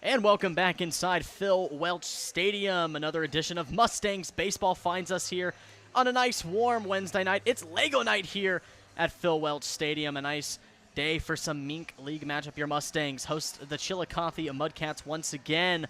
And welcome back inside Phil Welch Stadium. Another edition of Mustangs Baseball finds us here on a nice warm Wednesday night. It's Lego night here at Phil Welch Stadium. A nice day for some MINK League matchup. Your Mustangs host the Chillicothe Mudcats once again.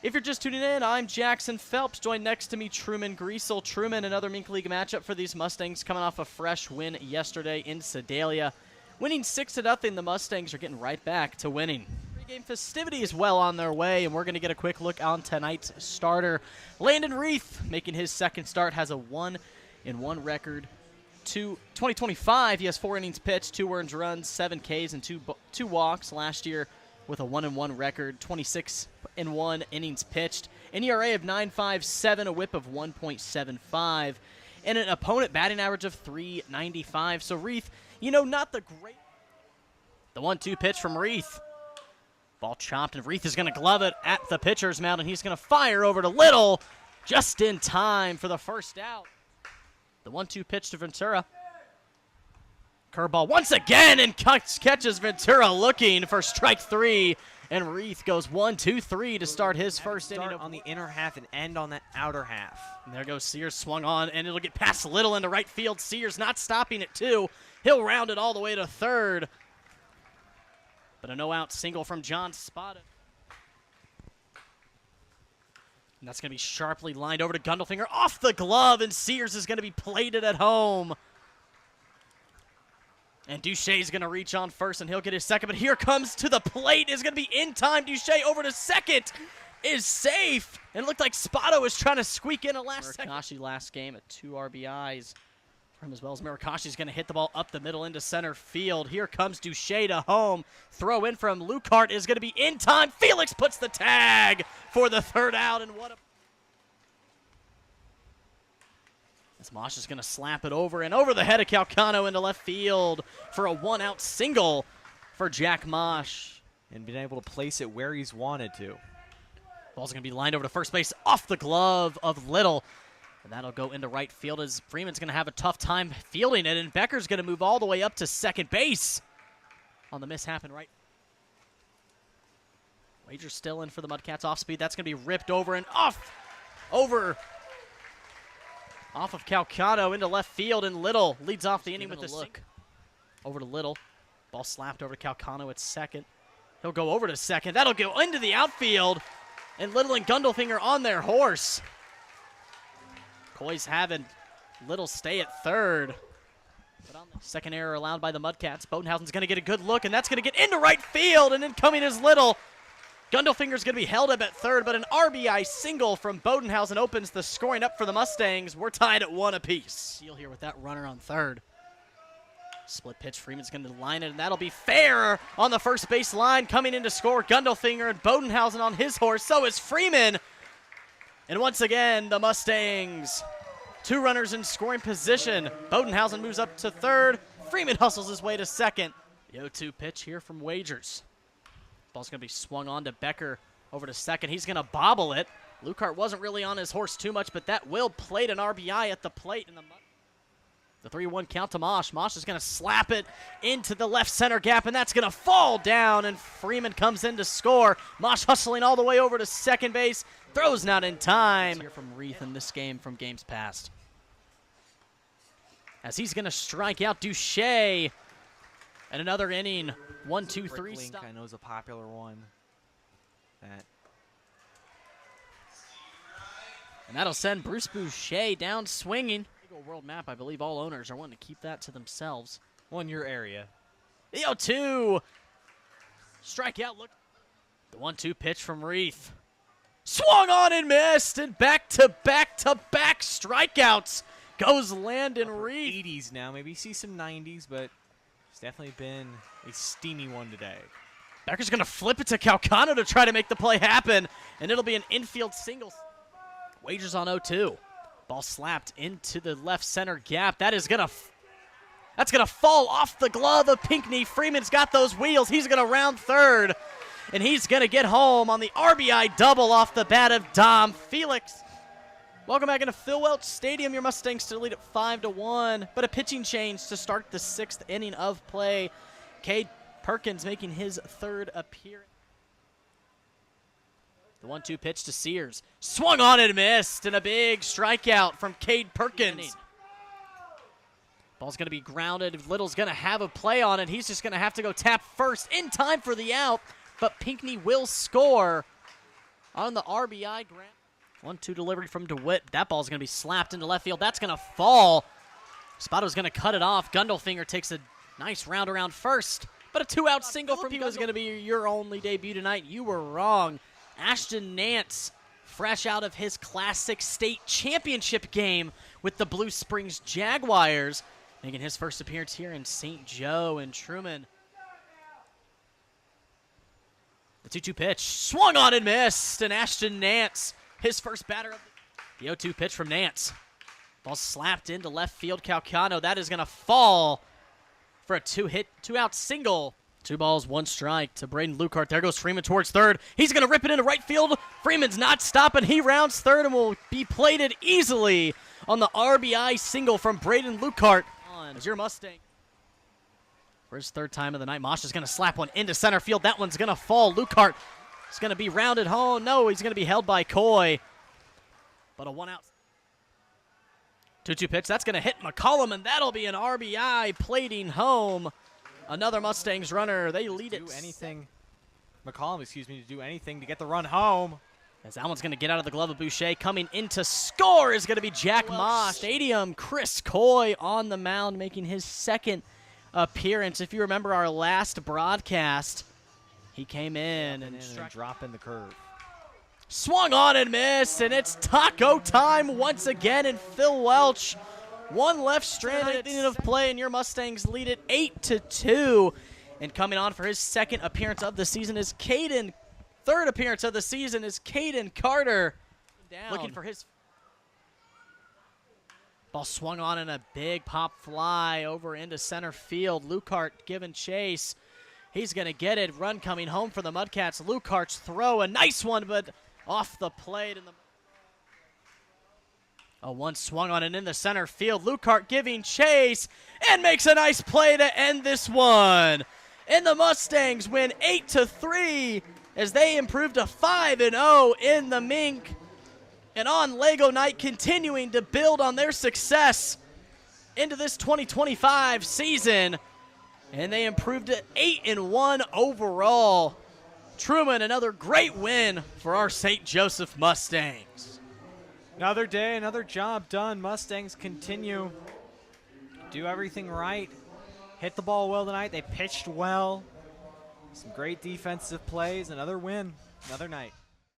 If you're just tuning in, I'm Jackson Phelps. Joined next to me, Truman Greasel. Truman, another MINK League matchup for these Mustangs coming off a fresh win yesterday in Sedalia. Winning 6-0, the Mustangs are getting right back to winning. Game festivities well on their way, and we're going to get a quick look on tonight's starter. Landon Reith, making his second start, has a 1-1 record. 2025, he has 4 innings pitched, 2 earned runs, 7 Ks, and 2 walks. Last year with a 1-1 record, 26-1 innings pitched, an ERA of 9.57, a WHIP of 1.75, and an opponent batting average of 3.95. So Reith, you know, not the great. The 1-2 pitch from Reith. Ball chopped, and Reith is going to glove it at the pitcher's mound, and he's going to fire over to Little just in time for the first out. The 1-2 pitch to Ventura. Curveball once again, and catches Ventura looking for strike 3, and Reith goes 1-2-3 to start his first inning. On the inner half and end on that outer half. And there goes Sears, swung on, and it'll get past Little into right field. Sears not stopping it, too. He'll round it all the way to third. But a no-out single from John Spada. And that's going to be sharply lined over to Gundelfinger. Off the glove, and Sears is going to be plated at home. And Duche is going to reach on first, and he'll get his second. But here comes to the plate. Is going to be in time. Duche over to second. Is safe. And it looked like Spada was trying to squeak in a last second. Murakami last game at 2 RBIs. For him as well as Murakami's going to hit the ball up the middle into center field. Here comes Duche to home. Throw in from Lucart is going to be in time. Felix puts the tag for the third out, and what a... As Mosh is going to slap it over and over the head of Calcano into left field for a 1-out single for Jack Mosh. And been able to place it where he's wanted to. Ball's going to be lined over to first base off the glove of Little. And that'll go into right field as Freeman's going to have a tough time fielding it, and Becker's going to move all the way up to second base on the mishap and right. Wager's still in for the Mudcats off speed. That's going to be ripped over and off of Calcano into left field, and Little leads off the inning with a look. Over to Little. Ball slapped over to Calcano at second. He'll go over to second. That'll go into the outfield, and Little and Gundelfinger on their horse. Coy's having Little stay at third. But on the second error allowed by the Mudcats, Bodenhausen's going to get a good look, and that's going to get into right field, and then coming is Little. Gundelfinger's going to be held up at third, but an RBI single from Bodenhausen opens the scoring up for the Mustangs. We're tied at 1 apiece. Seal here with that runner on third. Split pitch, Freeman's going to line it, and that'll be fair on the first base line. Coming in to score, Gundelfinger, and Bodenhausen on his horse. So is Freeman. And once again, the Mustangs, 2 runners in scoring position. Bodenhausen moves up to third. Freeman hustles his way to second. The 0-2 pitch here from Wagers. Ball's going to be swung on to Becker over to second. He's going to bobble it. Lucart wasn't really on his horse too much, but that will plate an RBI at the plate. In the 3-1 count to Mosh. Mosh is going to slap it into the left center gap, and that's going to fall down, and Freeman comes in to score. Mosh hustling all the way over to second base. Throws not in time. Here from Reith in this game from games past. As he's going to strike out Duche. And another inning, 1-2-3 stop. I know is a popular one. And that'll send Bruce Boucher down swinging. World map, I believe all owners are wanting to keep that to themselves. Well, in your area. The 0-2. Strikeout, look. The 1-2 pitch from Reith. Swung on and missed, and back-to-back strikeouts goes Landon Reith. 80s now, maybe see some 90s, but it's definitely been a steamy one today. Becker's going to flip it to Calcano to try to make the play happen, and it'll be an infield single. Wagers on 0-2. Ball slapped into the left center gap. That's gonna fall off the glove of Pinckney. Freeman's got those wheels. He's gonna round third, and he's gonna get home on the RBI double off the bat of Dom Felix. Welcome back into Phil Welch Stadium. Your Mustangs still lead at 5-1, but a pitching change to start the 6th inning of play. Cade Perkins making his 3rd appearance. The 1-2 pitch to Sears. Swung on and missed, and a big strikeout from Cade Perkins. Ball's going to be grounded. Little's going to have a play on it. He's just going to have to go tap first in time for the out, but Pinckney will score on the RBI grab. 1-2 delivery from DeWitt. That ball's going to be slapped into left field. That's going to fall. Spotto's going to cut it off. Gundelfinger takes a nice round around first, but a 2-out single from was going to be your only debut tonight. You were wrong. Ashton Nance, fresh out of his Classic State Championship game with the Blue Springs Jaguars, making his first appearance here in St. Joe and Truman. The 2-2 pitch, swung on and missed, and Ashton Nance, his first batter of the 0-2 pitch from Nance. Ball slapped into left field. Calcano, that is going to fall for a 2-out single. 2 balls, 1 strike to Braden Lucart. There goes Freeman towards third. He's going to rip it into right field. Freeman's not stopping. He rounds third and will be plated easily on the RBI single from Braden Lucart. As your Mustang. For his 3rd time of the night, Mosh is going to slap one into center field. That one's going to fall. Lucart is going to be rounded home. No, he's going to be held by Coy. But a 1-out. 2-2 pitch. That's going to hit McCollum, and that'll be an RBI plating home. Another Mustangs runner. They lead it. McCollum, to do anything to get the run home. As that one's going to get out of the glove of Boucher. Coming in to score is going to be Jack Moss. Stadium, Chris Coy on the mound, making his 2nd appearance. If you remember our last broadcast, he came in and dropping the curve. Swung on and missed, and it's taco time once again, and Phil Welch. 1 left stranded at the end of play, and your Mustangs lead it 8-2. And coming on for his 2nd appearance of the season is Caden. 3rd appearance of the season is Caden Carter. Looking for his ball swung on in a big pop fly over into center field. Lucart giving chase. He's going to get it. Run coming home for the Mudcats. Lucart's throw, a nice one, but off the plate. A 1 swung on and in the center field. Lucart giving chase and makes a nice play to end this one. And the Mustangs win 8-3 as they improve to 5-0 in the MINK. And on Lego night, continuing to build on their success into this 2025 season. And they improved to 8-1 overall. Truman, another great win for our St. Joseph Mustangs. Another day, another job done. Mustangs continue to do everything right. Hit the ball well tonight. They pitched well. Some great defensive plays. Another win, another night.